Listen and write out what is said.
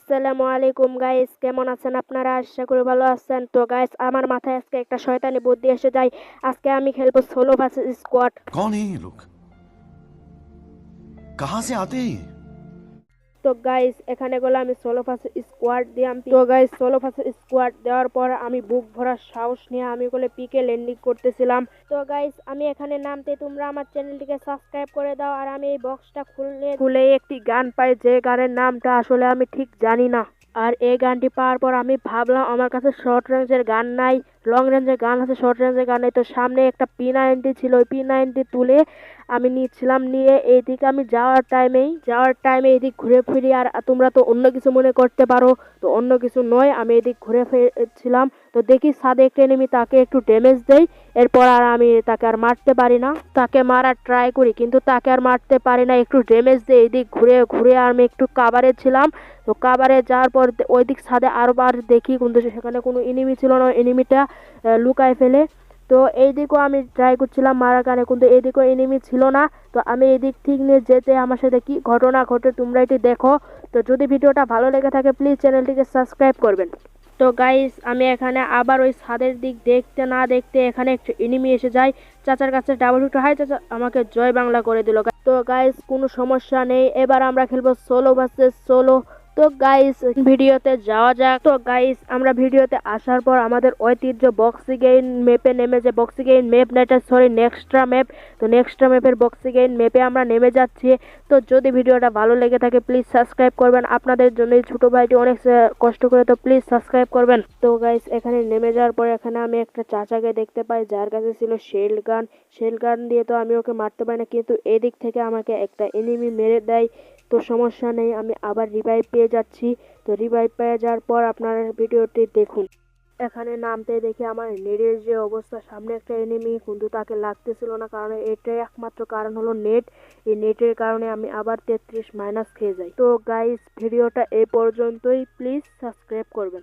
আসসালামু আলাইকুম গাইস, কেমন আছেন আপনারা? আশা করি ভালো আছেন। তো গাইস, আমার মাথায় আজকে একটা শয়তানি বুদ্ধি এসে যায়। আজকে আমি খেলবো সোলো ভার্সেস স্কোয়াড। कौन है ये लोग? कहाँ से आते हैं ये? তো গাইস, এখানে গেলে আমি সোলো ভার্সেস স্কোয়াড দিলাম। তো গাইস, সোলো ভার্সেস স্কোয়াড দেওয়ার পর আমি বুক ভরা সাহস নিয়ে আমি বলে পিকে ল্যান্ডিং করতেছিলাম। তো গাইস, আমি এখানে নামতে তোমরা আমার চ্যানেলটিকে সাবস্ক্রাইব করে দাও। আর আমি এই বক্সটা খুলে একটি গান পাই, যে গানের নামটা আসলে আমি ঠিক জানি না। আর এই গানটি পাওয়ার পর আমি ভাবলাম আমার কাছে শর্ট রেঞ্জের গান নাই, লং রেঞ্জের গান আছে, শর্ট রেঞ্জের গান নেই। তো সামনে একটা P90 ছিল, ওই P90 তুলে আমি নিচ্ছিলাম, নিয়ে এইদিকে আমি যাওয়ার টাইমে এদিক ঘুরে ফিরি। আর তোমরা তো অন্য কিছু মনে করতে পারো, তো অন্য কিছু নয়, আমি এদিক ঘুরে ফিরছিলাম। তো দেখি ছাদে একটা এনিমি, তাকে একটু ড্যামেজ দেই। এরপর আর আমি তাকে আর মারতে পারি না, তাকে মারার ট্রাই করি কিন্তু তাকে আর মারতে পারি না, একটু ড্যামেজ দেই। এদিক ঘুরে ঘুরে আমি একটু কাভারে ছিলাম। তো কাভারে যাওয়ার পর ওই দিক ছাদে আরবার দেখি, কিন্তু সেখানে কোনো এনিমি ছিল না, এনিমিটা লুকায় ফেলে। তো এই দিকেও আমি ট্রাই করছিলাম মারার কারণে, কিন্তু এইদিকেও এনিমি ছিল না। তো আমি এদিক ঠিক নিয়ে যেতে আমার সাথে কি ঘটনা ঘটে তোমরা এটি দেখো। তো যদি ভিডিওটা ভালো লেগে থাকে প্লিজ চ্যানেলটিকে সাবস্ক্রাইব করবেন। তো গাইস, আমি এখানে আবার ওই ছাদের দিক দেখতে না দেখতে এখানে একটা এনিমি এসে যায়। চাচার কাছে ডাবল হিট, হাই চাচা, আমাকে জয় বাংলা করে দিল। তো গাইস, কোনো সমস্যা নেই, এবার আমরা খেলবো সোলো ভার্সেস সোলো। তো গাইস, ভিডিওতে যাওয়া যাক। তো গাইস, আমরা ভিডিওতে আসার পর আমাদের ঐতিহ্য বক্সি গেইন ম্যাপে নেমে যে বক্সি গেইন ম্যাপ নেটা সরি নেক্সট্রা ম্যাপ, তো নেক্সট্রা ম্যাপের বক্সি গেইন ম্যাপে আমরা নেমে যাচ্ছি। তো যদি ভিডিওটা ভালো লেগে থাকে প্লিজ সাবস্ক্রাইব করবেন, আপনাদের জন্য এই ছোট ভাইটি অনেক কষ্ট করে, তো প্লিজ সাবস্ক্রাইব করবেন। তো গাইস, এখানে নেমে যাওয়ার পর এখানে আমি একটা চাচাকে দেখতে পাই, যার কাছে ছিল শেল গান দিয়ে তো আমি ওকে মারতে পারি না, কিন্তু এদিক থেকে আমাকে একটা এনিমি মেরে দেয়। তো সমস্যা নেই, আমি আবার রিভাইভ পেয়ে যাচ্ছি। তো রিভাইভ পেয়ে যাওয়ার পর আপনারা ভিডিওটি দেখুন। এখানে নামতে দেখে আমার নেটের যে অবস্থা, সামনে একটা এনিমি কিন্তু তাকে লাগতেছিল না, কারণ এটাই একমাত্র কারণ হলো নেট। এই নেটের কারণে আমি আবার 33 মাইনাস খেয়ে যাই। তো গাইস, ভিডিওটা এই পর্যন্তই, প্লিজ সাবস্ক্রাইব করবেন।